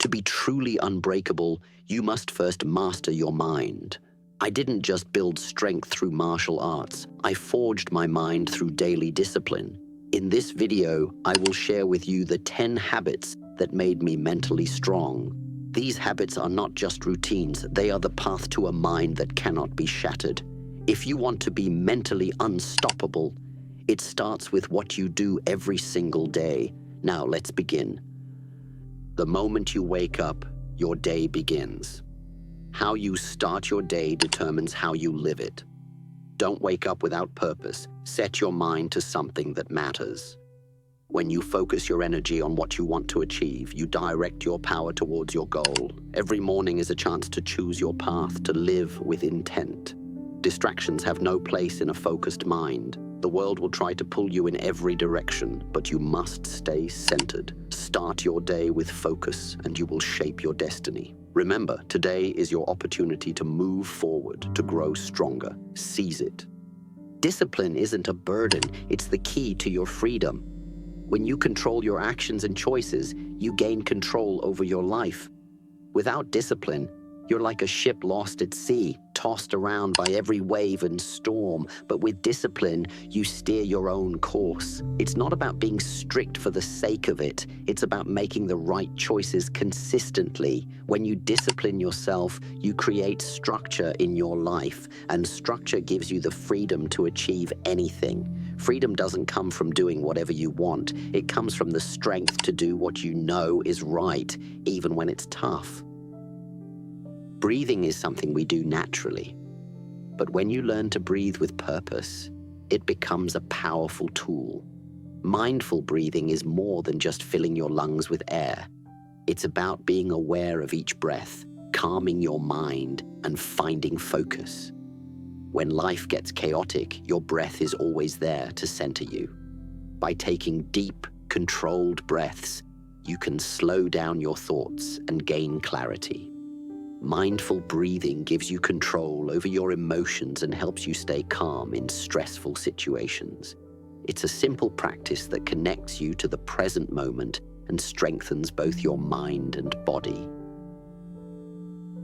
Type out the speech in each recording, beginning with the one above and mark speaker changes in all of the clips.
Speaker 1: To be truly unbreakable, you must first master your mind. I didn't just build strength through martial arts, I forged my mind through daily discipline. In this video, I will share with you the 10 habits that made me mentally strong. These habits are not just routines, they are the path to a mind that cannot be shattered. If you want to be mentally unstoppable, it starts with what you do every single day. Now let's begin. The moment you wake up, your day begins. How you start your day determines how you live it. Don't wake up without purpose. Set your mind to something that matters. When you focus your energy on what you want to achieve, you direct your power towards your goal. Every morning is a chance to choose your path, to live with intent. Distractions have no place in a focused mind. The world will try to pull you in every direction, but you must stay centered. Start your day with focus, and you will shape your destiny. Remember, today is your opportunity to move forward, to grow stronger. Seize it. Discipline isn't a burden, it's the key to your freedom. When you control your actions and choices, you gain control over your life. Without discipline, you're like a ship lost at sea, tossed around by every wave and storm. But with discipline, you steer your own course. It's not about being strict for the sake of it. It's about making the right choices consistently. When you discipline yourself, you create structure in your life, and structure gives you the freedom to achieve anything. Freedom doesn't come from doing whatever you want. It comes from the strength to do what you know is right, even when it's tough. Breathing is something we do naturally, but when you learn to breathe with purpose, it becomes a powerful tool. Mindful breathing is more than just filling your lungs with air. It's about being aware of each breath, calming your mind, and finding focus. When life gets chaotic, your breath is always there to center you. By taking deep, controlled breaths, you can slow down your thoughts and gain clarity. Mindful breathing gives you control over your emotions and helps you stay calm in stressful situations. It's a simple practice that connects you to the present moment and strengthens both your mind and body.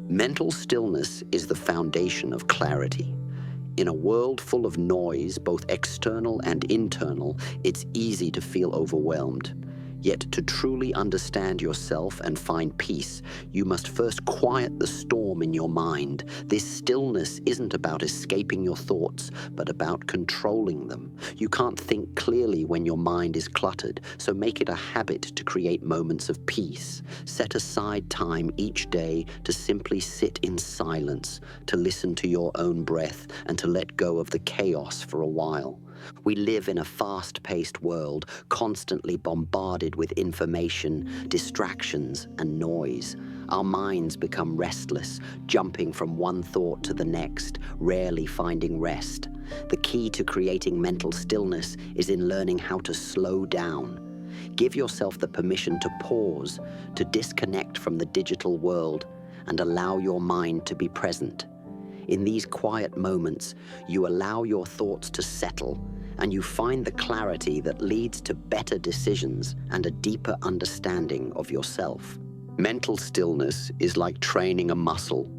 Speaker 1: Mental stillness is the foundation of clarity. In a world full of noise, both external and internal, it's easy to feel overwhelmed. Yet to truly understand yourself and find peace, you must first quiet the storm in your mind. This stillness isn't about escaping your thoughts, but about controlling them. You can't think clearly when your mind is cluttered, so make it a habit to create moments of peace. Set aside time each day to simply sit in silence, to listen to your own breath, and to let go of the chaos for a while. We live in a fast-paced world, constantly bombarded with information, distractions, and noise. Our minds become restless, jumping from one thought to the next, rarely finding rest. The key to creating mental stillness is in learning how to slow down. Give yourself the permission to pause, to disconnect from the digital world, and allow your mind to be present. In these quiet moments, you allow your thoughts to settle, and you find the clarity that leads to better decisions and a deeper understanding of yourself. Mental stillness is like training a muscle.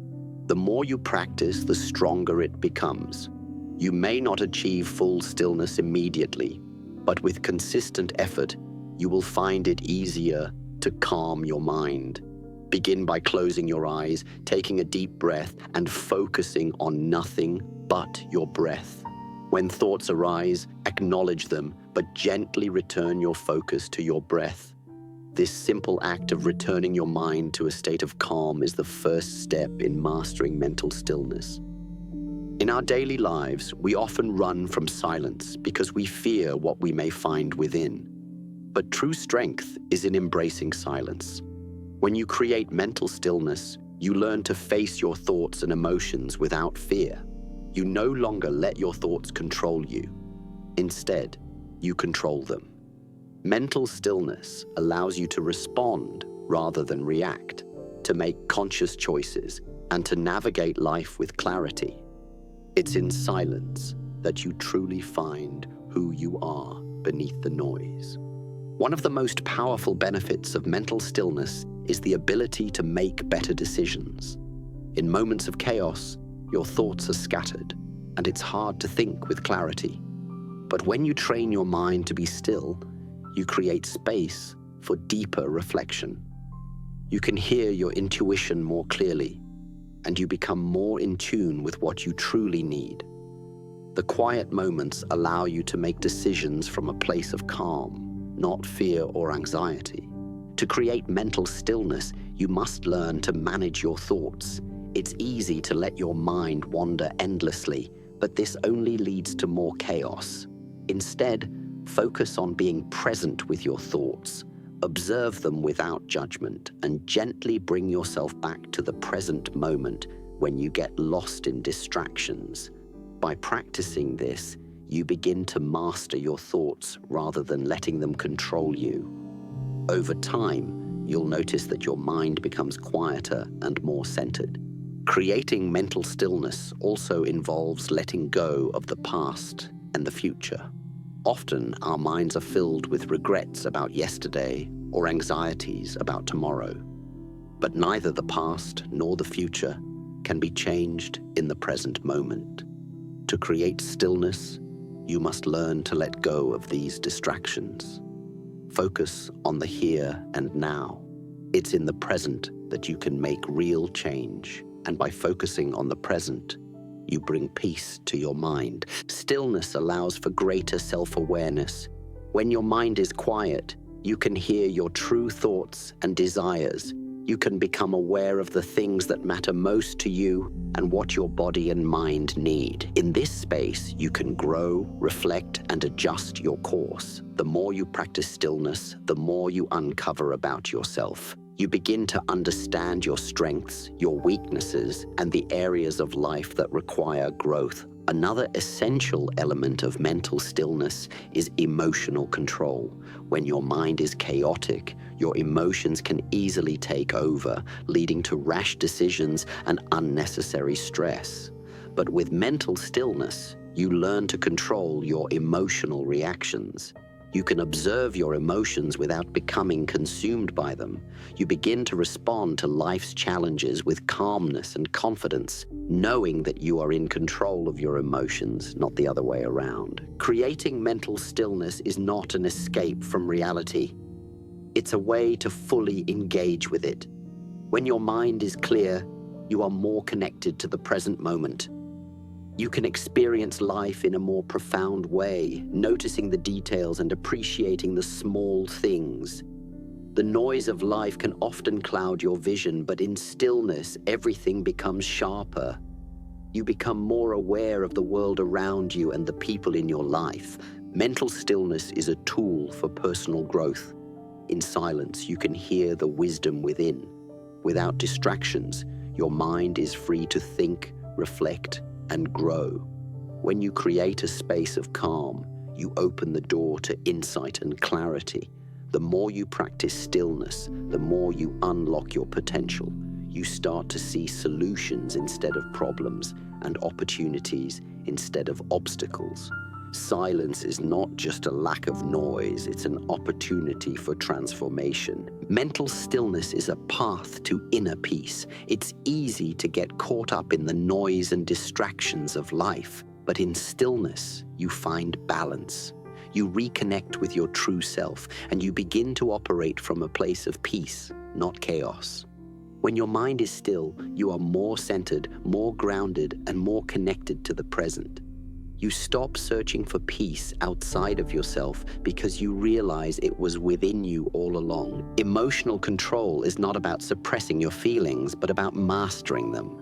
Speaker 1: The more you practice, the stronger it becomes. You may not achieve full stillness immediately, but with consistent effort, you will find it easier to calm your mind. Begin by closing your eyes, taking a deep breath, and focusing on nothing but your breath. When thoughts arise, acknowledge them, but gently return your focus to your breath. This simple act of returning your mind to a state of calm is the first step in mastering mental stillness. In our daily lives, we often run from silence because we fear what we may find within. But true strength is in embracing silence. When you create mental stillness, you learn to face your thoughts and emotions without fear. You no longer let your thoughts control you. Instead, you control them. Mental stillness allows you to respond rather than react, to make conscious choices, and to navigate life with clarity. It's in silence that you truly find who you are beneath the noise. One of the most powerful benefits of mental stillness is the ability to make better decisions. In moments of chaos, your thoughts are scattered, and it's hard to think with clarity. But when you train your mind to be still, you create space for deeper reflection. You can hear your intuition more clearly, and you become more in tune with what you truly need. The quiet moments allow you to make decisions from a place of calm, not fear or anxiety. To create mental stillness, you must learn to manage your thoughts. It's easy to let your mind wander endlessly, but this only leads to more chaos. Instead, focus on being present with your thoughts. Observe them without judgment and gently bring yourself back to the present moment when you get lost in distractions. By practicing this, you begin to master your thoughts rather than letting them control you. Over time, you'll notice that your mind becomes quieter and more centered. Creating mental stillness also involves letting go of the past and the future. Often, our minds are filled with regrets about yesterday or anxieties about tomorrow. But neither the past nor the future can be changed in the present moment. To create stillness, you must learn to let go of these distractions. Focus on the here and now. It's in the present that you can make real change, and by focusing on the present, you bring peace to your mind. Stillness allows for greater self-awareness. When your mind is quiet, you can hear your true thoughts and desires. You can become aware of the things that matter most to you and what your body and mind need. In this space, you can grow, reflect, and adjust your course. The more you practice stillness, the more you uncover about yourself. You begin to understand your strengths, your weaknesses, and the areas of life that require growth. Another essential element of mental stillness is emotional control. When your mind is chaotic, your emotions can easily take over, leading to rash decisions and unnecessary stress. But with mental stillness, you learn to control your emotional reactions. You can observe your emotions without becoming consumed by them. You begin to respond to life's challenges with calmness and confidence, knowing that you are in control of your emotions, not the other way around. Creating mental stillness is not an escape from reality. It's a way to fully engage with it. When your mind is clear, you are more connected to the present moment. You can experience life in a more profound way, noticing the details and appreciating the small things. The noise of life can often cloud your vision, but in stillness, everything becomes sharper. You become more aware of the world around you and the people in your life. Mental stillness is a tool for personal growth. In silence, you can hear the wisdom within. Without distractions, your mind is free to think, reflect, and grow. When you create a space of calm, you open the door to insight and clarity. The more you practice stillness, the more you unlock your potential. You start to see solutions instead of problems and opportunities instead of obstacles. Silence is not just a lack of noise, it's an opportunity for transformation. Mental stillness is a path to inner peace. It's easy to get caught up in the noise and distractions of life, but in stillness, you find balance. You reconnect with your true self, and you begin to operate from a place of peace, not chaos. When your mind is still, you are more centered, more grounded, and more connected to the present. You stop searching for peace outside of yourself because you realize it was within you all along. Emotional control is not about suppressing your feelings, but about mastering them.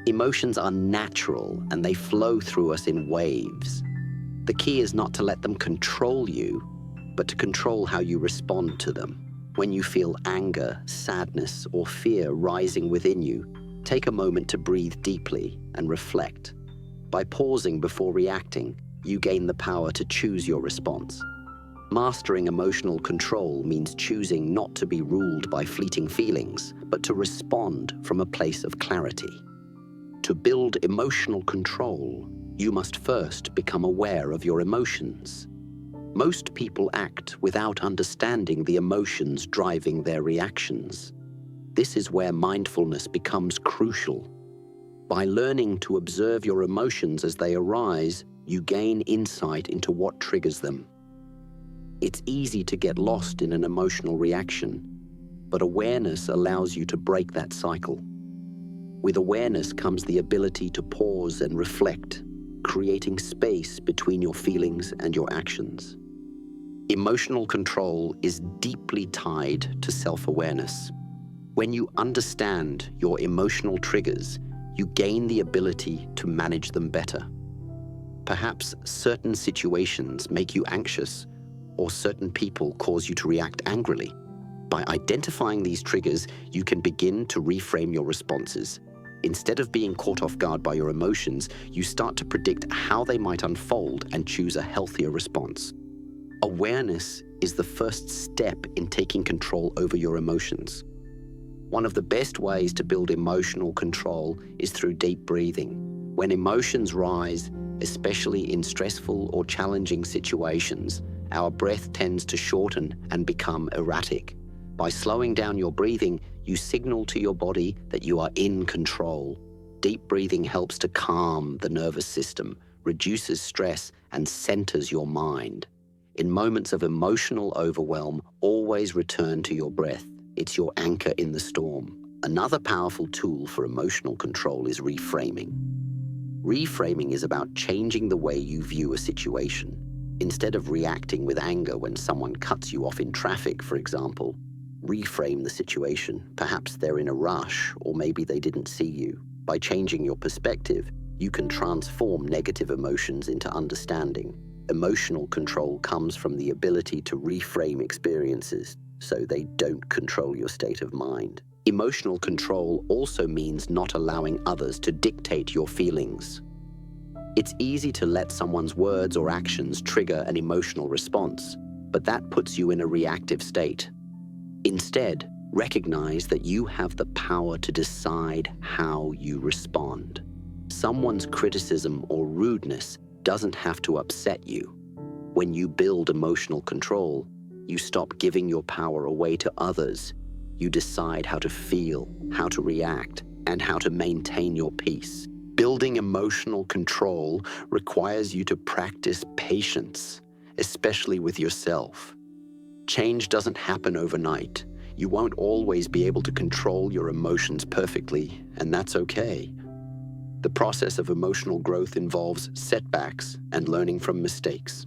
Speaker 1: Emotions are natural and they flow through us in waves. The key is not to let them control you, but to control how you respond to them. When you feel anger, sadness, or fear rising within you, take a moment to breathe deeply and reflect. By pausing before reacting, you gain the power to choose your response. Mastering emotional control means choosing not to be ruled by fleeting feelings, but to respond from a place of clarity. To build emotional control, you must first become aware of your emotions. Most people act without understanding the emotions driving their reactions. This is where mindfulness becomes crucial. By learning to observe your emotions as they arise, you gain insight into what triggers them. It's easy to get lost in an emotional reaction, but awareness allows you to break that cycle. With awareness comes the ability to pause and reflect, creating space between your feelings and your actions. Emotional control is deeply tied to self-awareness. When you understand your emotional triggers, you gain the ability to manage them better. Perhaps certain situations make you anxious, or certain people cause you to react angrily. By identifying these triggers, you can begin to reframe your responses. Instead of being caught off guard by your emotions, you start to predict how they might unfold and choose a healthier response. Awareness is the first step in taking control over your emotions. One of the best ways to build emotional control is through deep breathing. When emotions rise, especially in stressful or challenging situations, our breath tends to shorten and become erratic. By slowing down your breathing, you signal to your body that you are in control. Deep breathing helps to calm the nervous system, reduces stress, and centers your mind. In moments of emotional overwhelm, always return to your breath. It's your anchor in the storm. Another powerful tool for emotional control is reframing. Reframing is about changing the way you view a situation. Instead of reacting with anger when someone cuts you off in traffic, for example, reframe the situation. Perhaps they're in a rush, or maybe they didn't see you. By changing your perspective, you can transform negative emotions into understanding. Emotional control comes from the ability to reframe experiences so they don't control your state of mind. Emotional control also means not allowing others to dictate your feelings. It's easy to let someone's words or actions trigger an emotional response, but that puts you in a reactive state. Instead, recognize that you have the power to decide how you respond. Someone's criticism or rudeness doesn't have to upset you. When you build emotional control, you stop giving your power away to others. You decide how to feel, how to react, and how to maintain your peace. Building emotional control requires you to practice patience, especially with yourself. Change doesn't happen overnight. You won't always be able to control your emotions perfectly, and that's okay. The process of emotional growth involves setbacks and learning from mistakes.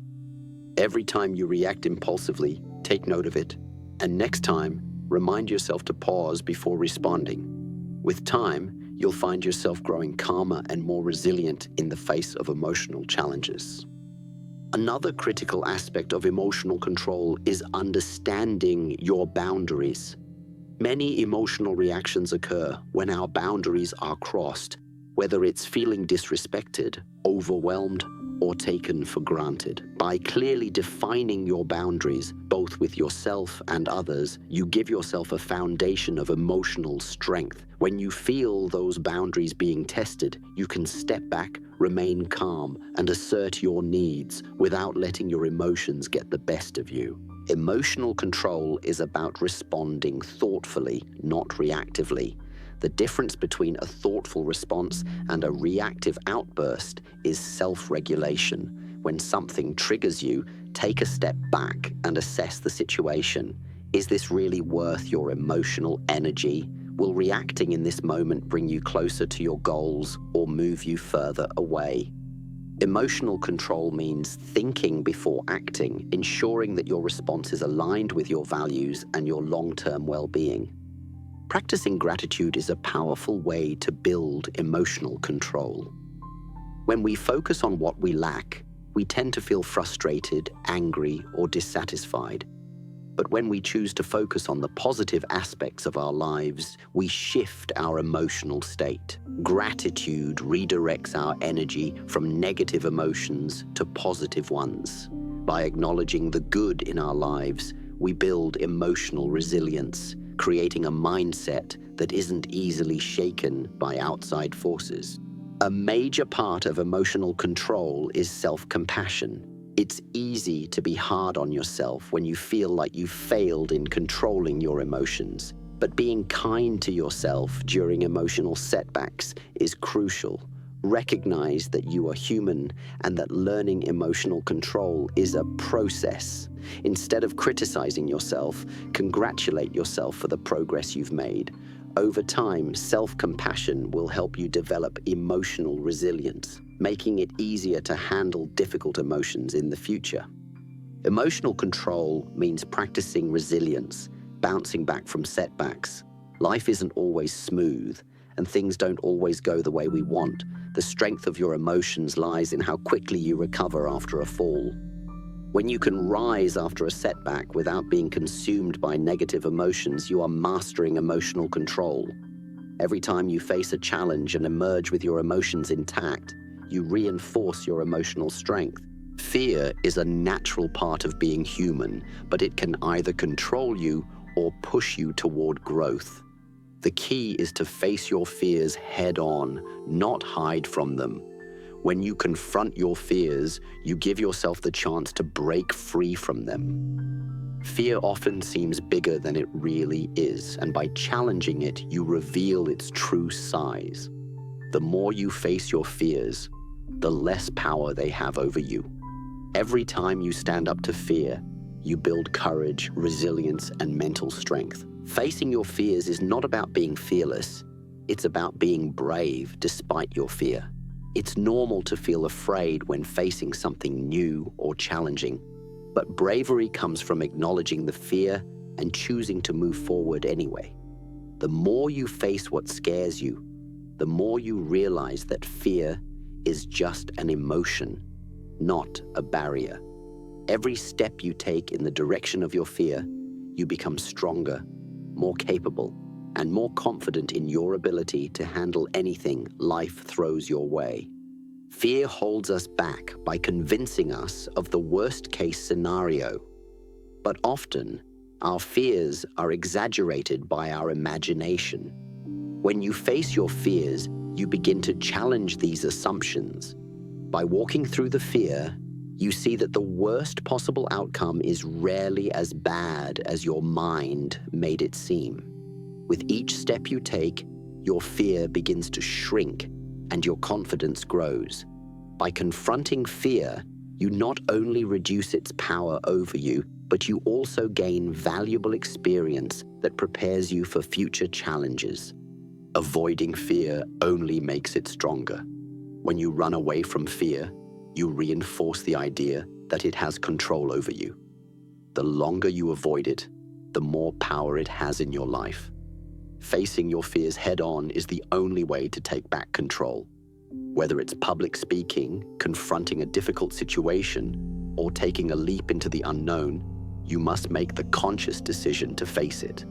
Speaker 1: Every time you react impulsively, take note of it, and next time, remind yourself to pause before responding. With time, you'll find yourself growing calmer and more resilient in the face of emotional challenges. Another critical aspect of emotional control is understanding your boundaries. Many emotional reactions occur when our boundaries are crossed, whether it's feeling disrespected, overwhelmed, or taken for granted. By clearly defining your boundaries, both with yourself and others, you give yourself a foundation of emotional strength. When you feel those boundaries being tested, you can step back, remain calm, and assert your needs without letting your emotions get the best of you. Emotional control is about responding thoughtfully, not reactively. The difference between a thoughtful response and a reactive outburst is self-regulation. When something triggers you, take a step back and assess the situation. Is this really worth your emotional energy? Will reacting in this moment bring you closer to your goals or move you further away? Emotional control means thinking before acting, ensuring that your response is aligned with your values and your long-term well-being. Practicing gratitude is a powerful way to build emotional control. When we focus on what we lack, we tend to feel frustrated, angry, or dissatisfied. But when we choose to focus on the positive aspects of our lives, we shift our emotional state. Gratitude redirects our energy from negative emotions to positive ones. By acknowledging the good in our lives, we build emotional resilience, creating a mindset that isn't easily shaken by outside forces. A major part of emotional control is self-compassion. It's easy to be hard on yourself when you feel like you've failed in controlling your emotions, but being kind to yourself during emotional setbacks is crucial. Recognize that you are human and that learning emotional control is a process. Instead of criticizing yourself, congratulate yourself for the progress you've made. Over time, self-compassion will help you develop emotional resilience, making it easier to handle difficult emotions in the future. Emotional control means practicing resilience, bouncing back from setbacks. Life isn't always smooth, and things don't always go the way we want. The strength of your emotions lies in how quickly you recover after a fall. When you can rise after a setback without being consumed by negative emotions, you are mastering emotional control. Every time you face a challenge and emerge with your emotions intact, you reinforce your emotional strength. Fear is a natural part of being human, but it can either control you or push you toward growth. The key is to face your fears head-on, not hide from them. When you confront your fears, you give yourself the chance to break free from them. Fear often seems bigger than it really is, and by challenging it, you reveal its true size. The more you face your fears, the less power they have over you. Every time you stand up to fear, you build courage, resilience, and mental strength. Facing your fears is not about being fearless. It's about being brave despite your fear. It's normal to feel afraid when facing something new or challenging, but bravery comes from acknowledging the fear and choosing to move forward anyway. The more you face what scares you, the more you realize that fear is just an emotion, not a barrier. Every step you take in the direction of your fear, you become stronger, more capable, and more confident in your ability to handle anything life throws your way. Fear holds us back by convincing us of the worst-case scenario. But often, our fears are exaggerated by our imagination. When you face your fears, you begin to challenge these assumptions. By walking through the fear, you see that the worst possible outcome is rarely as bad as your mind made it seem. With each step you take, your fear begins to shrink and your confidence grows. By confronting fear, you not only reduce its power over you, but you also gain valuable experience that prepares you for future challenges. Avoiding fear only makes it stronger. When you run away from fear, you reinforce the idea that it has control over you. The longer you avoid it, the more power it has in your life. Facing your fears head-on is the only way to take back control. Whether it's public speaking, confronting a difficult situation, or taking a leap into the unknown, you must make the conscious decision to face it.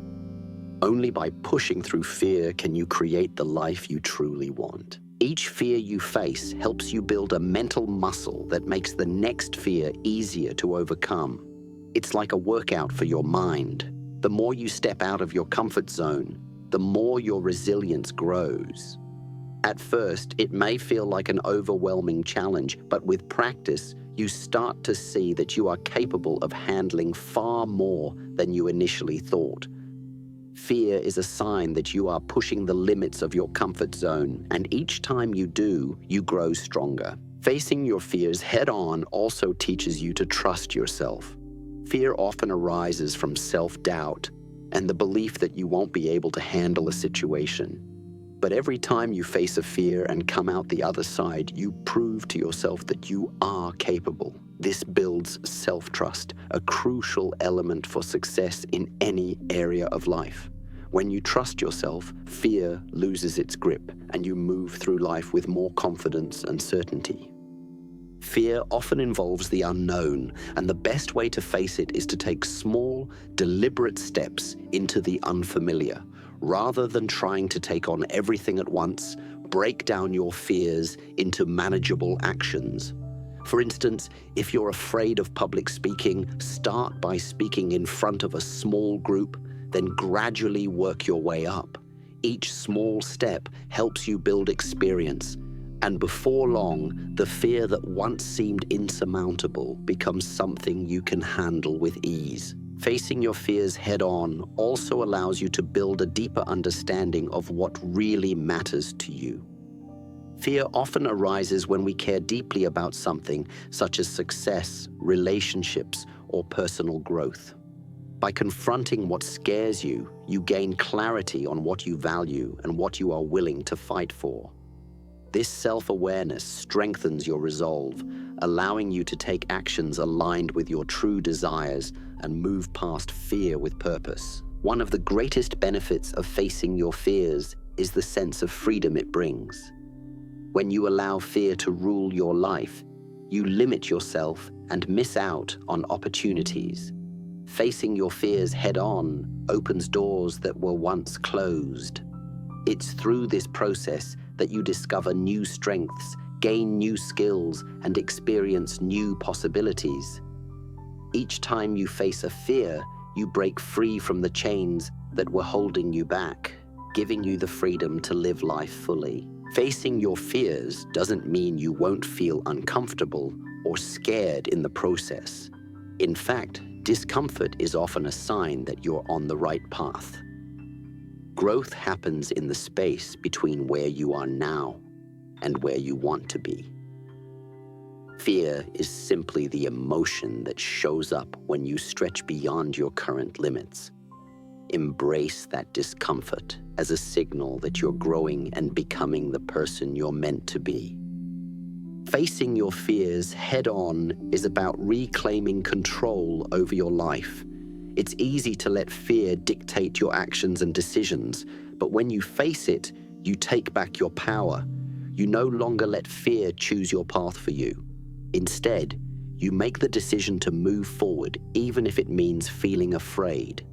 Speaker 1: Only by pushing through fear can you create the life you truly want. Each fear you face helps you build a mental muscle that makes the next fear easier to overcome. It's like a workout for your mind. The more you step out of your comfort zone, the more your resilience grows. At first, it may feel like an overwhelming challenge, but with practice, you start to see that you are capable of handling far more than you initially thought. Fear is a sign that you are pushing the limits of your comfort zone, and each time you do, you grow stronger. Facing your fears head-on also teaches you to trust yourself. Fear often arises from self-doubt and the belief that you won't be able to handle a situation. But every time you face a fear and come out the other side, you prove to yourself that you are capable. This builds self-trust, a crucial element for success in any area of life. When you trust yourself, fear loses its grip, and you move through life with more confidence and certainty. Fear often involves the unknown, and the best way to face it is to take small, deliberate steps into the unfamiliar. Rather than trying to take on everything at once, break down your fears into manageable actions. For instance, if you're afraid of public speaking, start by speaking in front of a small group, then gradually work your way up. Each small step helps you build experience, And before long, the fear that once seemed insurmountable becomes something you can handle with ease. Facing your fears head-on also allows you to build a deeper understanding of what really matters to you. Fear often arises when we care deeply about something, such as success, relationships, or personal growth. By confronting what scares you, you gain clarity on what you value and what you are willing to fight for. This self-awareness strengthens your resolve, allowing you to take actions aligned with your true desires and move past fear with purpose. One of the greatest benefits of facing your fears is the sense of freedom it brings. When you allow fear to rule your life, you limit yourself and miss out on opportunities. Facing your fears head-on opens doors that were once closed. It's through this process that you discover new strengths, gain new skills, and experience new possibilities. Each time you face a fear, you break free from the chains that were holding you back, giving you the freedom to live life fully. Facing your fears doesn't mean you won't feel uncomfortable or scared in the process. In fact, discomfort is often a sign that you're on the right path. Growth happens in the space between where you are now and where you want to be. Fear is simply the emotion that shows up when you stretch beyond your current limits. Embrace that discomfort as a signal that you're growing and becoming the person you're meant to be. Facing your fears head-on is about reclaiming control over your life. It's easy to let fear dictate your actions and decisions, but when you face it, you take back your power. You no longer let fear choose your path for you. Instead, you make the decision to move forward, even if it means feeling afraid.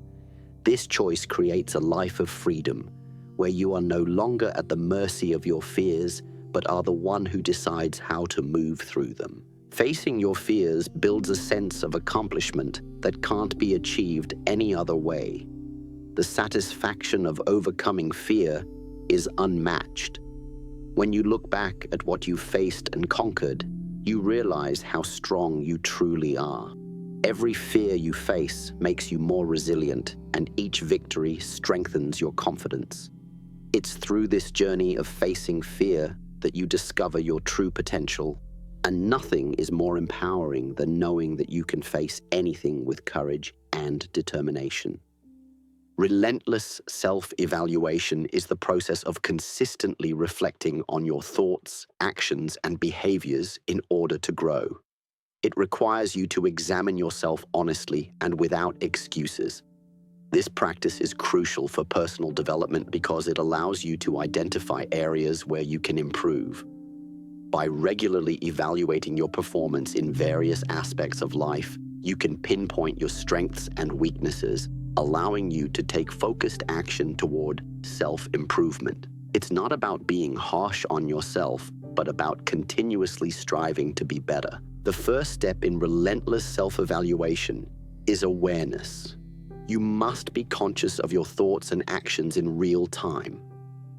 Speaker 1: This choice creates a life of freedom, where you are no longer at the mercy of your fears, but are the one who decides how to move through them. Facing your fears builds a sense of accomplishment that can't be achieved any other way. The satisfaction of overcoming fear is unmatched. When you look back at what you faced and conquered, you realize how strong you truly are. Every fear you face makes you more resilient, and each victory strengthens your confidence. It's through this journey of facing fear that you discover your true potential, and nothing is more empowering than knowing that you can face anything with courage and determination. Relentless self-evaluation is the process of consistently reflecting on your thoughts, actions, and behaviors in order to grow. It requires you to examine yourself honestly and without excuses. This practice is crucial for personal development because it allows you to identify areas where you can improve. By regularly evaluating your performance in various aspects of life, you can pinpoint your strengths and weaknesses, allowing you to take focused action toward self-improvement. It's not about being harsh on yourself, but about continuously striving to be better. The first step in relentless self-evaluation is awareness. You must be conscious of your thoughts and actions in real time.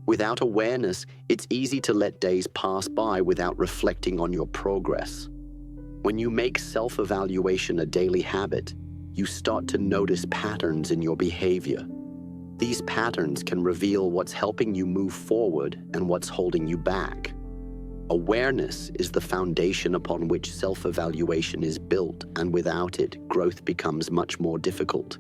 Speaker 1: Without awareness, it's easy to let days pass by without reflecting on your progress. When you make self-evaluation a daily habit, you start to notice patterns in your behavior. These patterns can reveal what's helping you move forward and what's holding you back. Awareness is the foundation upon which self-evaluation is built, and without it, growth becomes much more difficult.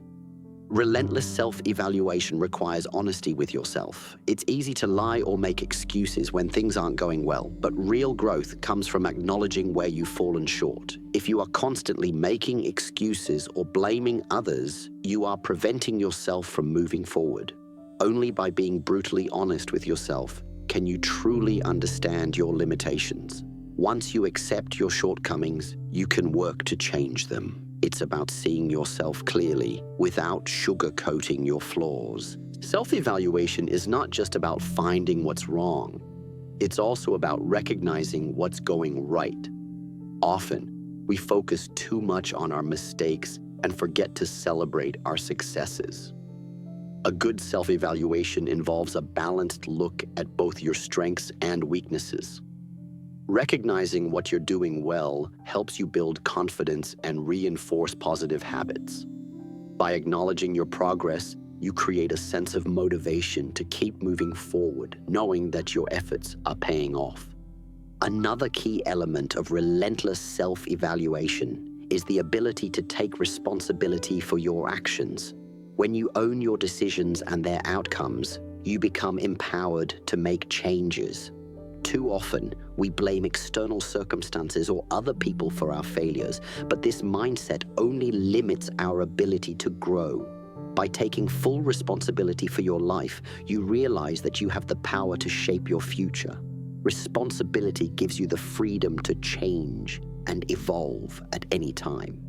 Speaker 1: Relentless self-evaluation requires honesty with yourself. It's easy to lie or make excuses when things aren't going well, but real growth comes from acknowledging where you've fallen short. If you are constantly making excuses or blaming others, you are preventing yourself from moving forward. Only by being brutally honest with yourself can you truly understand your limitations. Once you accept your shortcomings, you can work to change them. It's about seeing yourself clearly without sugarcoating your flaws. Self-evaluation is not just about finding what's wrong. It's also about recognizing what's going right. Often, we focus too much on our mistakes and forget to celebrate our successes. A good self-evaluation involves a balanced look at both your strengths and weaknesses. Recognizing what you're doing well helps you build confidence and reinforce positive habits. By acknowledging your progress, you create a sense of motivation to keep moving forward, knowing that your efforts are paying off. Another key element of relentless self-evaluation is the ability to take responsibility for your actions. When you own your decisions and their outcomes, you become empowered to make changes. Too often, we blame external circumstances or other people for our failures, but this mindset only limits our ability to grow. By taking full responsibility for your life, you realize that you have the power to shape your future. Responsibility gives you the freedom to change and evolve at any time.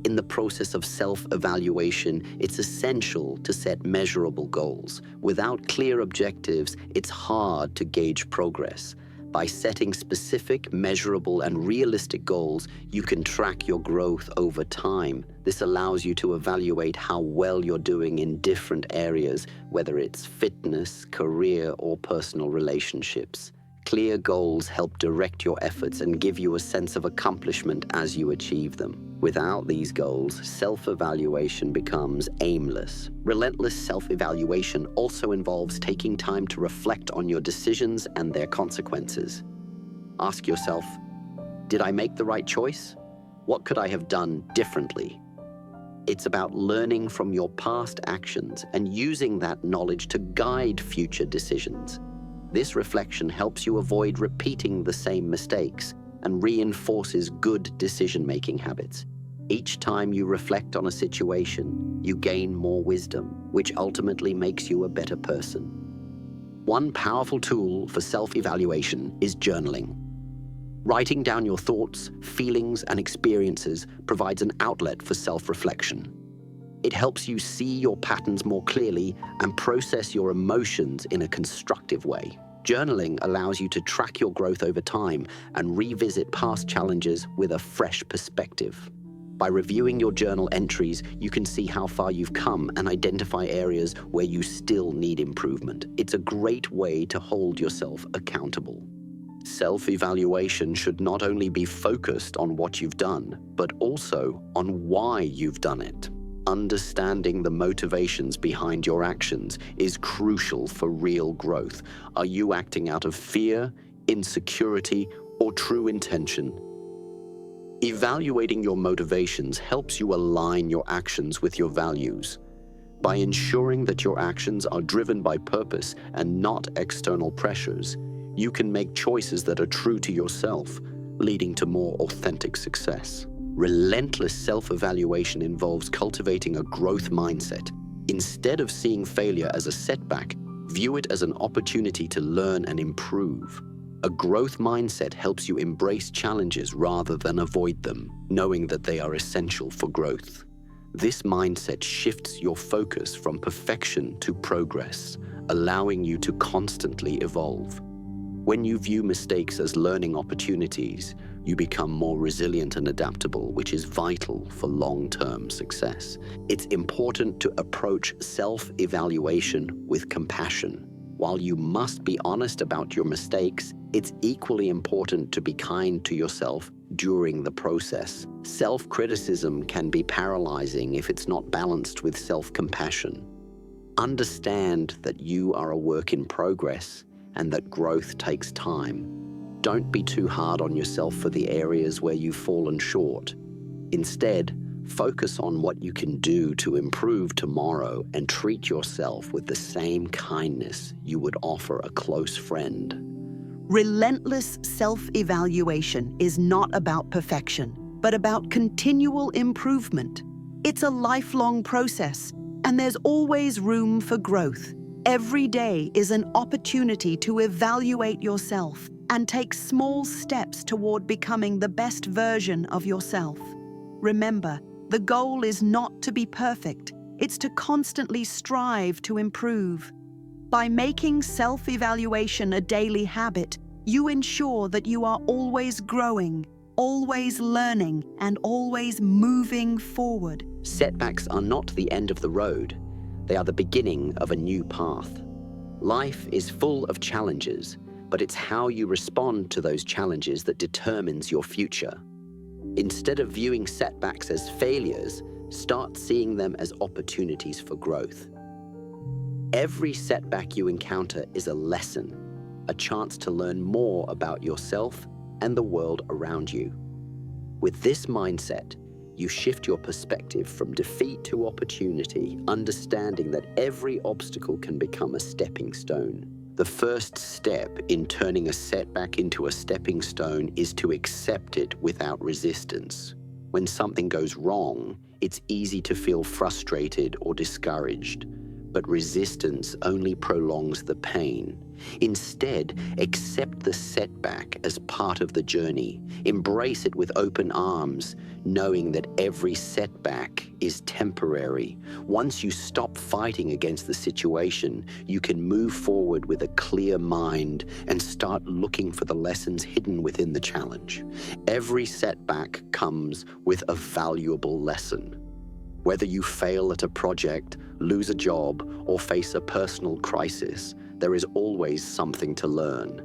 Speaker 1: In the process of self-evaluation, it's essential to set measurable goals. Without clear objectives, it's hard to gauge progress. By setting specific, measurable, and realistic goals, you can track your growth over time. This allows you to evaluate how well you're doing in different areas, whether it's fitness, career, or personal relationships. Clear goals help direct your efforts and give you a sense of accomplishment as you achieve them. Without these goals, self-evaluation becomes aimless. Relentless self-evaluation also involves taking time to reflect on your decisions and their consequences. Ask yourself, did I make the right choice? What could I have done differently? It's about learning from your past actions and using that knowledge to guide future decisions. This reflection helps you avoid repeating the same mistakes and reinforces good decision-making habits. Each time you reflect on a situation, you gain more wisdom, which ultimately makes you a better person. One powerful tool for self-evaluation is journaling. Writing down your thoughts, feelings, and experiences provides an outlet for self-reflection. It helps you see your patterns more clearly and process your emotions in a constructive way. Journaling allows you to track your growth over time and revisit past challenges with a fresh perspective. By reviewing your journal entries, you can see how far you've come and identify areas where you still need improvement. It's a great way to hold yourself accountable. Self-evaluation should not only be focused on what you've done, but also on why you've done it. Understanding the motivations behind your actions is crucial for real growth. Are you acting out of fear, insecurity, or true intention? Evaluating your motivations helps you align your actions with your values. By ensuring that your actions are driven by purpose and not external pressures, you can make choices that are true to yourself, leading to more authentic success. Relentless self-evaluation involves cultivating a growth mindset. Instead of seeing failure as a setback, view it as an opportunity to learn and improve. A growth mindset helps you embrace challenges rather than avoid them, knowing that they are essential for growth. This mindset shifts your focus from perfection to progress, allowing you to constantly evolve. When you view mistakes as learning opportunities, you become more resilient and adaptable, which is vital for long-term success. It's important to approach self-evaluation with compassion. While you must be honest about your mistakes, it's equally important to be kind to yourself during the process. Self-criticism can be paralyzing if it's not balanced with self-compassion. Understand that you are a work in progress and that growth takes time. Don't be too hard on yourself for the areas where you've fallen short. Instead, focus on what you can do to improve tomorrow and treat yourself with the same kindness you would offer a close friend.
Speaker 2: Relentless self-evaluation is not about perfection, but about continual improvement. It's a lifelong process, and there's always room for growth. Every day is an opportunity to evaluate yourself and take small steps toward becoming the best version of yourself. Remember, the goal is not to be perfect, it's to constantly strive to improve. By making self-evaluation a daily habit, you ensure that you are always growing, always learning, and always moving forward.
Speaker 1: Setbacks are not the end of the road. They are the beginning of a new path. Life is full of challenges, but it's how you respond to those challenges that determines your future. Instead of viewing setbacks as failures, start seeing them as opportunities for growth. Every setback you encounter is a lesson, a chance to learn more about yourself and the world around you. With this mindset, you shift your perspective from defeat to opportunity, understanding that every obstacle can become a stepping stone. The first step in turning a setback into a stepping stone is to accept it without resistance. When something goes wrong, it's easy to feel frustrated or discouraged, but resistance only prolongs the pain. Instead, accept the setback as part of the journey. Embrace it with open arms, knowing that every setback is temporary. Once you stop fighting against the situation, you can move forward with a clear mind and start looking for the lessons hidden within the challenge. Every setback comes with a valuable lesson. Whether you fail at a project, lose a job, or face a personal crisis, there is always something to learn.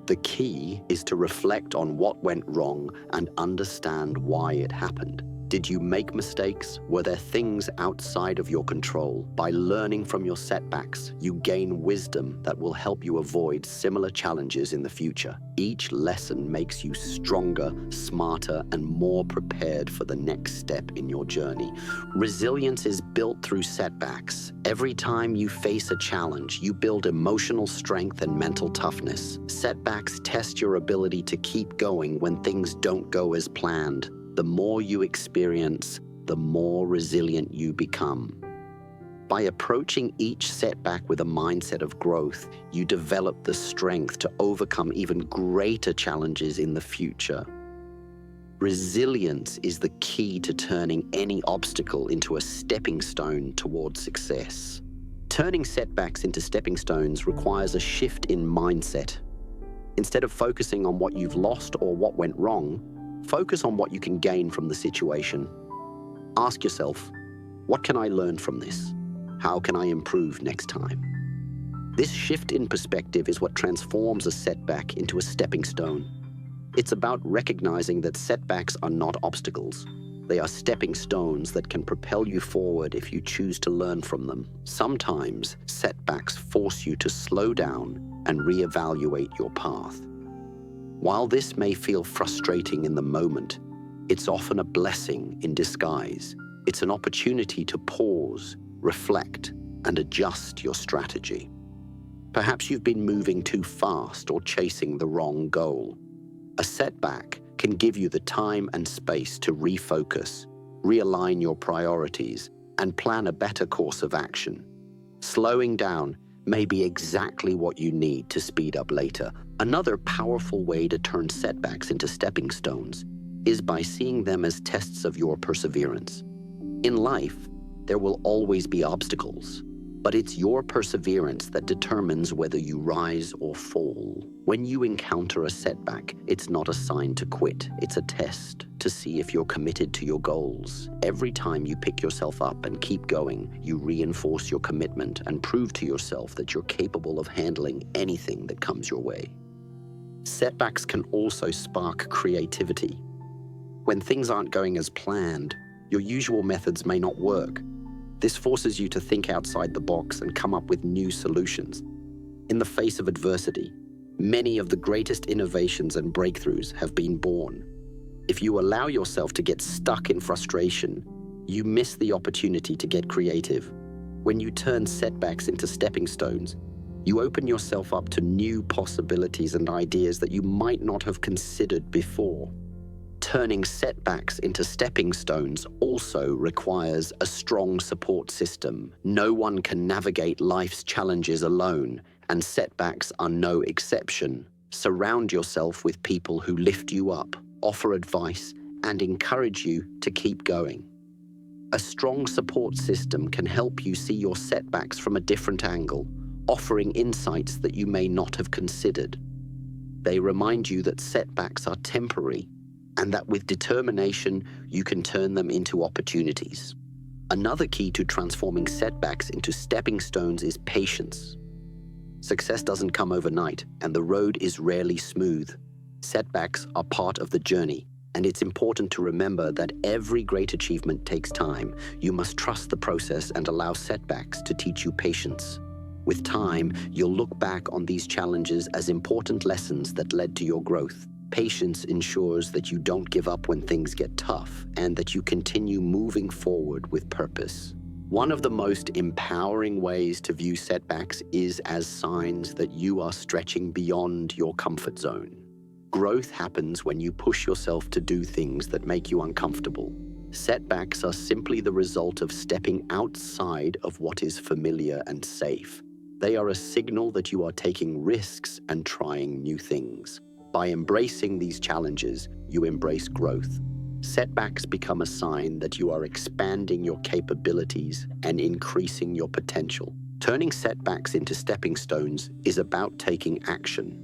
Speaker 1: The key is to reflect on what went wrong and understand why it happened. Did you make mistakes? Were there things outside of your control? By learning from your setbacks, you gain wisdom that will help you avoid similar challenges in the future. Each lesson makes you stronger, smarter, and more prepared for the next step in your journey. Resilience is built through setbacks. Every time you face a challenge, you build emotional strength and mental toughness. Setbacks test your ability to keep going when things don't go as planned. The more you experience, the more resilient you become. By approaching each setback with a mindset of growth, you develop the strength to overcome even greater challenges in the future. Resilience is the key to turning any obstacle into a stepping stone towards success. Turning setbacks into stepping stones requires a shift in mindset. Instead of focusing on what you've lost or what went wrong, focus on what you can gain from the situation. Ask yourself, what can I learn from this? How can I improve next time? This shift in perspective is what transforms a setback into a stepping stone. It's about recognizing that setbacks are not obstacles. They are stepping stones that can propel you forward if you choose to learn from them. Sometimes setbacks force you to slow down and reevaluate your path. While this may feel frustrating in the moment, it's often a blessing in disguise. It's an opportunity to pause, reflect, and adjust your strategy. Perhaps you've been moving too fast or chasing the wrong goal. A setback can give you the time and space to refocus, realign your priorities, and plan a better course of action. Slowing down may be exactly what you need to speed up later. Another powerful way to turn setbacks into stepping stones is by seeing them as tests of your perseverance. In life, there will always be obstacles, but it's your perseverance that determines whether you rise or fall. When you encounter a setback, it's not a sign to quit. It's a test to see if you're committed to your goals. Every time you pick yourself up and keep going, you reinforce your commitment and prove to yourself that you're capable of handling anything that comes your way. Setbacks can also spark creativity. When things aren't going as planned, your usual methods may not work. This forces you to think outside the box and come up with new solutions. In the face of adversity, many of the greatest innovations and breakthroughs have been born. If you allow yourself to get stuck in frustration, you miss the opportunity to get creative. When you turn setbacks into stepping stones, you open yourself up to new possibilities and ideas that you might not have considered before. Turning setbacks into stepping stones also requires a strong support system. No one can navigate life's challenges alone, and setbacks are no exception. Surround yourself with people who lift you up, offer advice, and encourage you to keep going. A strong support system can help you see your setbacks from a different angle, offering insights that you may not have considered. They remind you that setbacks are temporary, and that with determination, you can turn them into opportunities. Another key to transforming setbacks into stepping stones is patience. Success doesn't come overnight, and the road is rarely smooth. Setbacks are part of the journey, and it's important to remember that every great achievement takes time. You must trust the process and allow setbacks to teach you patience. With time, you'll look back on these challenges as important lessons that led to your growth. Patience ensures that you don't give up when things get tough and that you continue moving forward with purpose. One of the most empowering ways to view setbacks is as signs that you are stretching beyond your comfort zone. Growth happens when you push yourself to do things that make you uncomfortable. Setbacks are simply the result of stepping outside of what is familiar and safe. They are a signal that you are taking risks and trying new things. By embracing these challenges, you embrace growth. Setbacks become a sign that you are expanding your capabilities and increasing your potential. Turning setbacks into stepping stones is about taking action.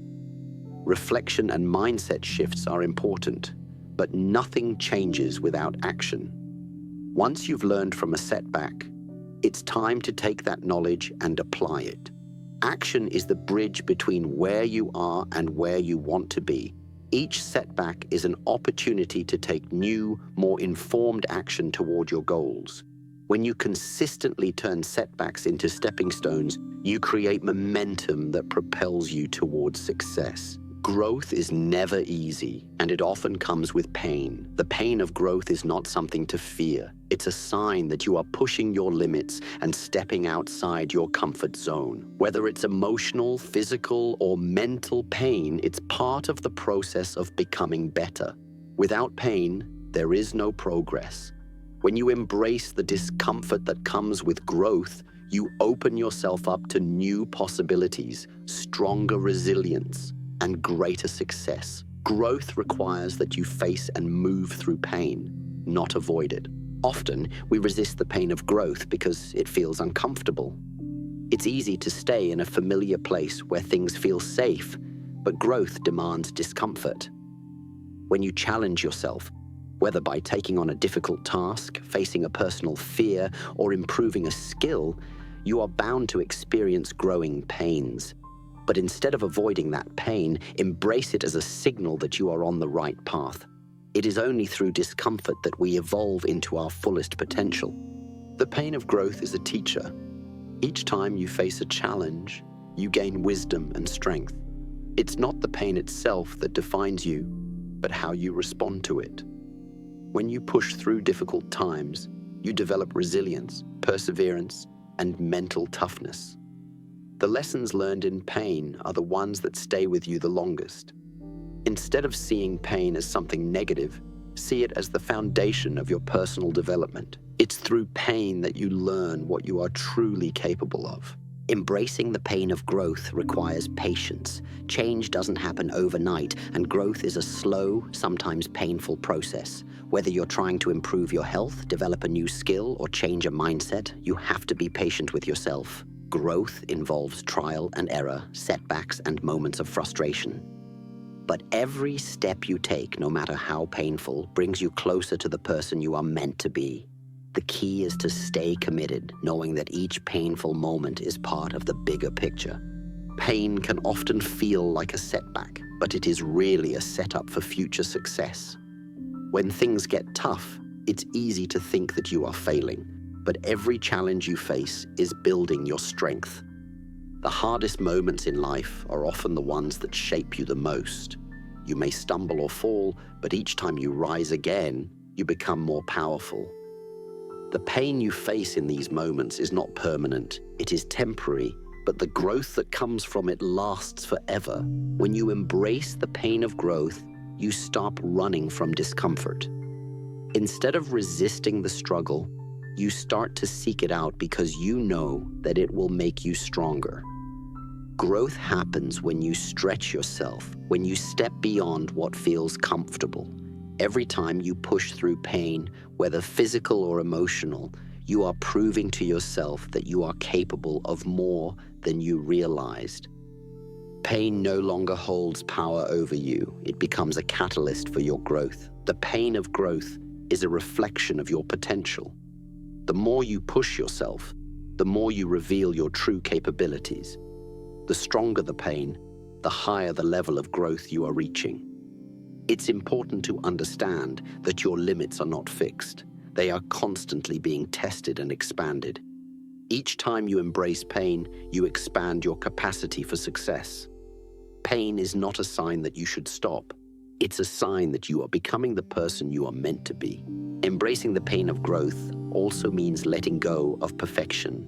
Speaker 1: Reflection and mindset shifts are important, but nothing changes without action. Once you've learned from a setback, it's time to take that knowledge and apply it. Action is the bridge between where you are and where you want to be. Each setback is an opportunity to take new, more informed action toward your goals. When you consistently turn setbacks into stepping stones, you create momentum that propels you towards success. Growth is never easy, and it often comes with pain. The pain of growth is not something to fear. It's a sign that you are pushing your limits and stepping outside your comfort zone. Whether it's emotional, physical, or mental pain, it's part of the process of becoming better. Without pain, there is no progress. When you embrace the discomfort that comes with growth, you open yourself up to new possibilities, stronger resilience, and greater success. Growth requires that you face and move through pain, not avoid it. Often, we resist the pain of growth because it feels uncomfortable. It's easy to stay in a familiar place where things feel safe, but growth demands discomfort. When you challenge yourself, whether by taking on a difficult task, facing a personal fear, or improving a skill, you are bound to experience growing pains. But instead of avoiding that pain, embrace it as a signal that you are on the right path. It is only through discomfort that we evolve into our fullest potential. The pain of growth is a teacher. Each time you face a challenge, you gain wisdom and strength. It's not the pain itself that defines you, but how you respond to it. When you push through difficult times, you develop resilience, perseverance, and mental toughness. The lessons learned in pain are the ones that stay with you the longest. Instead of seeing pain as something negative, see it as the foundation of your personal development. It's through pain that you learn what you are truly capable of.
Speaker 3: Embracing the pain of growth requires patience. Change doesn't happen overnight, and growth is a slow, sometimes painful process. Whether you're trying to improve your health, develop a new skill, or change a mindset, you have to be patient with yourself. Growth involves trial and error, setbacks, and moments of frustration. But every step you take, no matter how painful, brings you closer to the person you are meant to be. The key is to stay committed, knowing that each painful moment is part of the bigger picture. Pain can often feel like a setback, but it is really a setup for future success. When things get tough, it's easy to think that you are failing, but every challenge you face is building your strength. The hardest moments in life are often the ones that shape you the most. You may stumble or fall, but each time you rise again, you become more powerful. The pain you face in these moments is not permanent. It is temporary, but the growth that comes from it lasts forever. When you embrace the pain of growth, you stop running from discomfort. Instead of resisting the struggle, you start to seek it out because you know that it will make you stronger. Growth happens when you stretch yourself, when you step beyond what feels comfortable. Every time you push through pain, whether physical or emotional, you are proving to yourself that you are capable of more than you realized. Pain no longer holds power over you. It becomes a catalyst for your growth. The pain of growth is a reflection of your potential. The more you push yourself, the more you reveal your true capabilities.
Speaker 1: The stronger the pain, the higher the level of growth you are reaching. It's important to understand that your limits are not fixed. They are constantly being tested and expanded. Each time you embrace pain, you expand your capacity for success. Pain is not a sign that you should stop. It's a sign that you are becoming the person you are meant to be. Embracing the pain of growth also means letting go of perfection.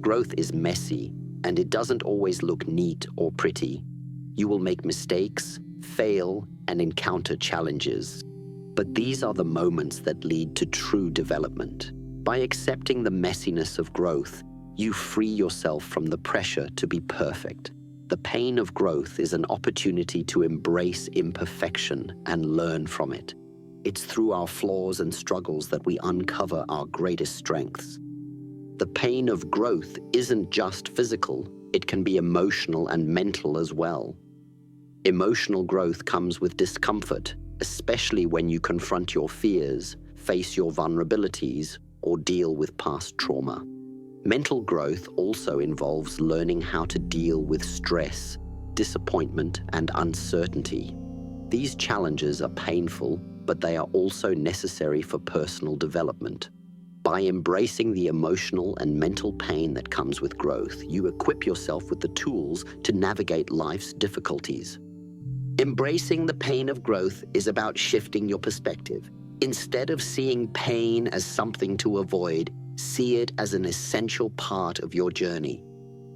Speaker 1: Growth is messy, and it doesn't always look neat or pretty. You will make mistakes, fail, and encounter challenges. But these are the moments that lead to true development. By accepting the messiness of growth, you free yourself from the pressure to be perfect. The pain of growth is an opportunity to embrace imperfection and learn from it. It's through our flaws and struggles that we uncover our greatest strengths. The pain of growth isn't just physical, it can be emotional and mental as well. Emotional growth comes with discomfort, especially when you confront your fears, face your vulnerabilities, or deal with past trauma. Mental growth also involves learning how to deal with stress, disappointment, and uncertainty. These challenges are painful, but they are also necessary for personal development. By embracing the emotional and mental pain that comes with growth, you equip yourself with the tools to navigate life's difficulties. Embracing the pain of growth is about shifting your perspective. Instead of seeing pain as something to avoid, see it as an essential part of your journey.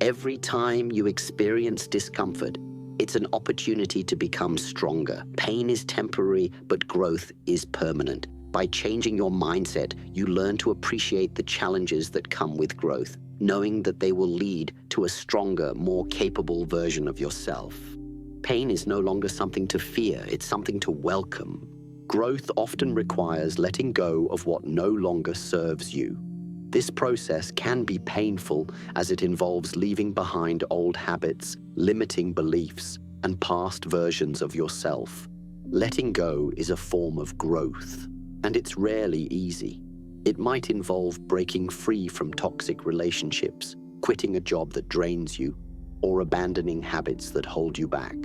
Speaker 1: Every time you experience discomfort, it's an opportunity to become stronger. Pain is temporary, but growth is permanent. By changing your mindset, you learn to appreciate the challenges that come with growth, knowing that they will lead to a stronger, more capable version of yourself. Pain is no longer something to fear, it's something to welcome. Growth often requires letting go of what no longer serves you. This process can be painful as it involves leaving behind old habits, limiting beliefs, and past versions of yourself. Letting go is a form of growth, and it's rarely easy. It might involve breaking free from toxic relationships, quitting a job that drains you, or abandoning habits that hold you back.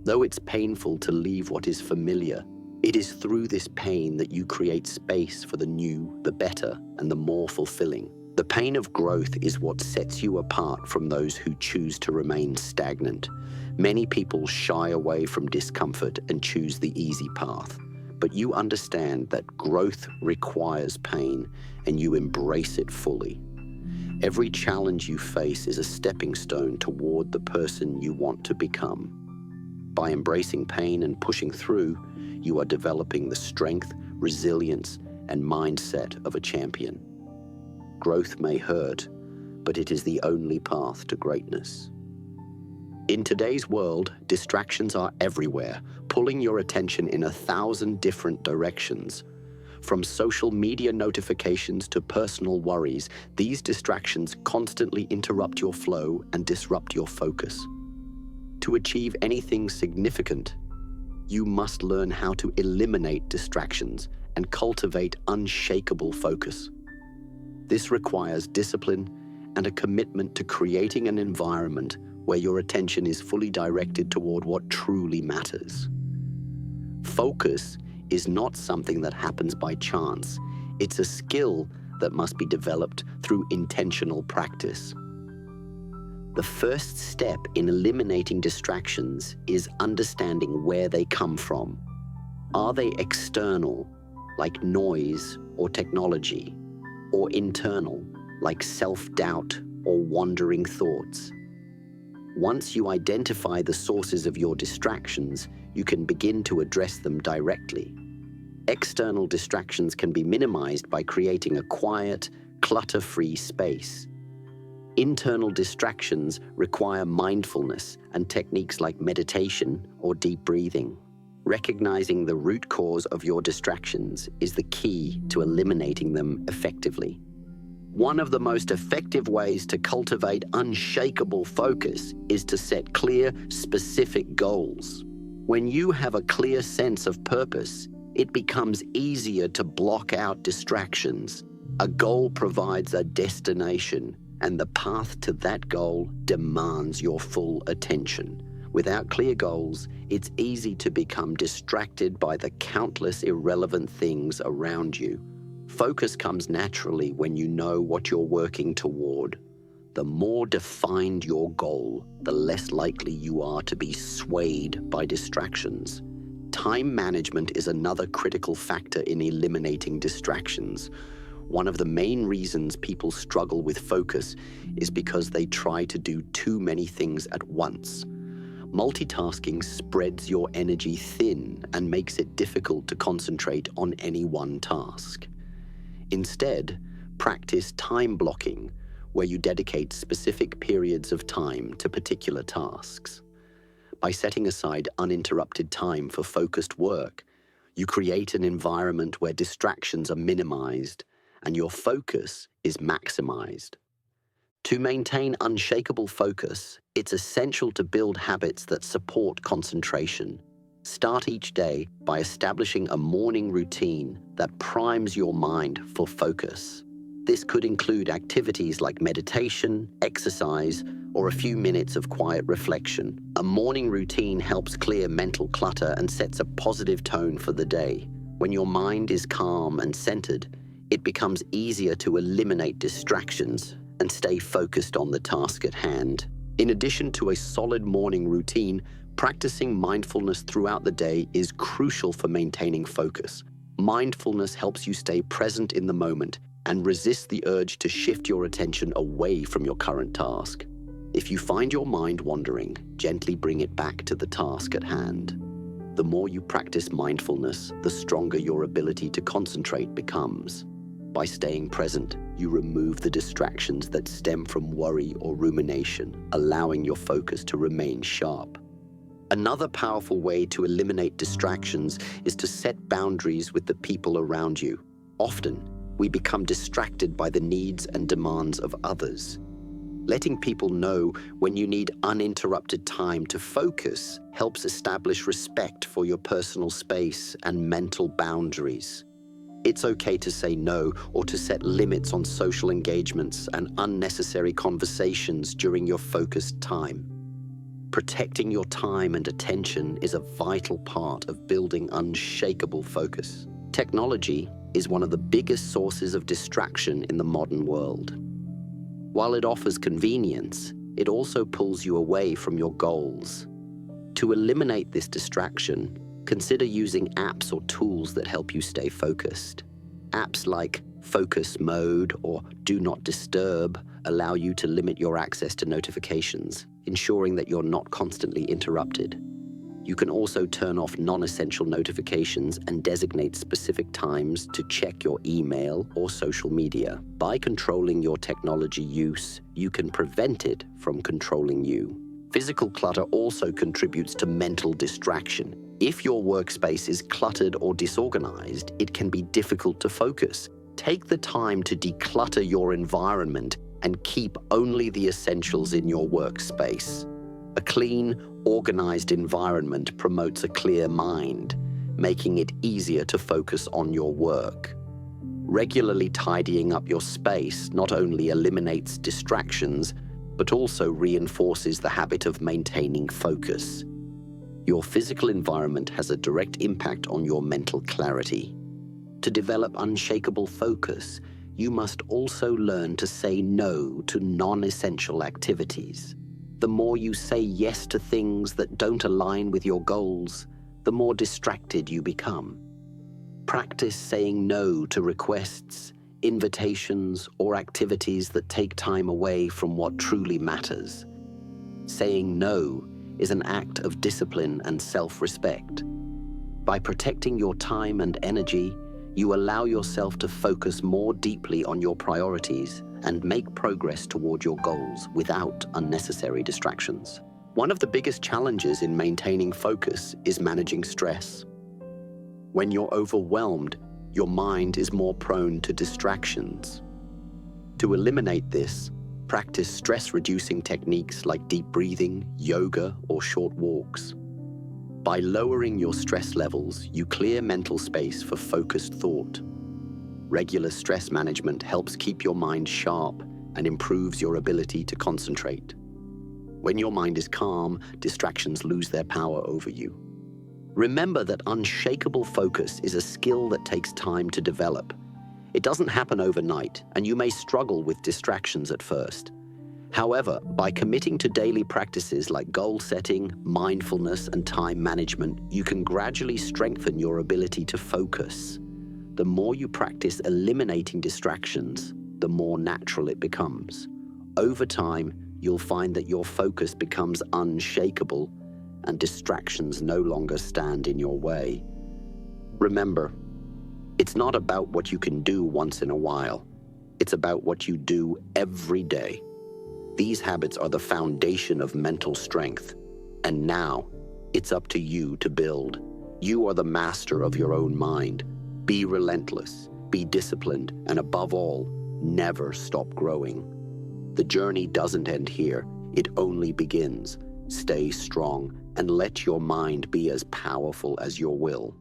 Speaker 1: Though it's painful to leave what is familiar, it is through this pain that you create space for the new, the better, and the more fulfilling. The pain of growth is what sets you apart from those who choose to remain stagnant. Many people shy away from discomfort and choose the easy path. But you understand that growth requires pain, and you embrace it fully. Every challenge you face is a stepping stone toward the person you want to become. By embracing pain and pushing through, you are developing the strength, resilience, and mindset of a champion. Growth may hurt, but it is the only path to greatness. In today's world, distractions are everywhere, pulling your attention in 1,000 different directions. From social media notifications to personal worries, these distractions constantly interrupt your flow and disrupt your focus. To achieve anything significant, you must learn how to eliminate distractions and cultivate unshakable focus. This requires discipline and a commitment to creating an environment where your attention is fully directed toward what truly matters. Focus is not something that happens by chance. It's a skill that must be developed through intentional practice. The first step in eliminating distractions is understanding where they come from. Are they external, like noise or technology, or internal, like self-doubt or wandering thoughts? Once you identify the sources of your distractions, you can begin to address them directly. External distractions can be minimized by creating a quiet, clutter-free space. Internal distractions require mindfulness and techniques like meditation or deep breathing. Recognizing the root cause of your distractions is the key to eliminating them effectively. One of the most effective ways to cultivate unshakable focus is to set clear, specific goals. When you have a clear sense of purpose, it becomes easier to block out distractions. A goal provides a destination, and the path to that goal demands your full attention. Without clear goals, it's easy to become distracted by the countless irrelevant things around you. Focus comes naturally when you know what you're working toward. The more defined your goal, the less likely you are to be swayed by distractions. Time management is another critical factor in eliminating distractions. One of the main reasons people struggle with focus is because they try to do too many things at once. Multitasking spreads your energy thin and makes it difficult to concentrate on any one task. Instead, practice time blocking, where you dedicate specific periods of time to particular tasks. By setting aside uninterrupted time for focused work, you create an environment where distractions are minimized and your focus is maximized. To maintain unshakable focus, it's essential to build habits that support concentration. Start each day by establishing a morning routine that primes your mind for focus. This could include activities like meditation, exercise, or a few minutes of quiet reflection. A morning routine helps clear mental clutter and sets a positive tone for the day. When your mind is calm and centered, it becomes easier to eliminate distractions and stay focused on the task at hand. In addition to a solid morning routine, practicing mindfulness throughout the day is crucial for maintaining focus. Mindfulness helps you stay present in the moment and resist the urge to shift your attention away from your current task. If you find your mind wandering, gently bring it back to the task at hand. The more you practice mindfulness, the stronger your ability to concentrate becomes. By staying present, you remove the distractions that stem from worry or rumination, allowing your focus to remain sharp. Another powerful way to eliminate distractions is to set boundaries with the people around you. Often, we become distracted by the needs and demands of others. Letting people know when you need uninterrupted time to focus helps establish respect for your personal space and mental boundaries. It's okay to say no or to set limits on social engagements and unnecessary conversations during your focused time. Protecting your time and attention is a vital part of building unshakable focus. Technology is one of the biggest sources of distraction in the modern world. While it offers convenience, it also pulls you away from your goals. To eliminate this distraction, consider using apps or tools that help you stay focused. Apps like Focus Mode or Do Not Disturb allow you to limit your access to notifications, ensuring that you're not constantly interrupted. You can also turn off non-essential notifications and designate specific times to check your email or social media. By controlling your technology use, you can prevent it from controlling you. Physical clutter also contributes to mental distraction. If your workspace is cluttered or disorganized, it can be difficult to focus. Take the time to declutter your environment and keep only the essentials in your workspace. A clean, organized environment promotes a clear mind, making it easier to focus on your work. Regularly tidying up your space not only eliminates distractions, but also reinforces the habit of maintaining focus. Your physical environment has a direct impact on your mental clarity. To develop unshakable focus, you must also learn to say no to non-essential activities. The more you say yes to things that don't align with your goals, the more distracted you become. Practice saying no to requests, invitations, or activities that take time away from what truly matters. Saying no is an act of discipline and self-respect. By protecting your time and energy, you allow yourself to focus more deeply on your priorities and make progress toward your goals without unnecessary distractions. One of the biggest challenges in maintaining focus is managing stress. When you're overwhelmed, your mind is more prone to distractions. To eliminate this, practice stress-reducing techniques like deep breathing, yoga, or short walks. By lowering your stress levels, you clear mental space for focused thought. Regular stress management helps keep your mind sharp and improves your ability to concentrate. When your mind is calm, distractions lose their power over you. Remember that unshakable focus is a skill that takes time to develop. It doesn't happen overnight, and you may struggle with distractions at first. However, by committing to daily practices like goal setting, mindfulness, and time management, you can gradually strengthen your ability to focus. The more you practice eliminating distractions, the more natural it becomes. Over time, you'll find that your focus becomes unshakable and distractions no longer stand in your way. Remember, it's not about what you can do once in a while. It's about what you do every day. These habits are the foundation of mental strength. And now, it's up to you to build. You are the master of your own mind. Be relentless, be disciplined, and above all, never stop growing. The journey doesn't end here. It only begins. Stay strong and let your mind be as powerful as your will.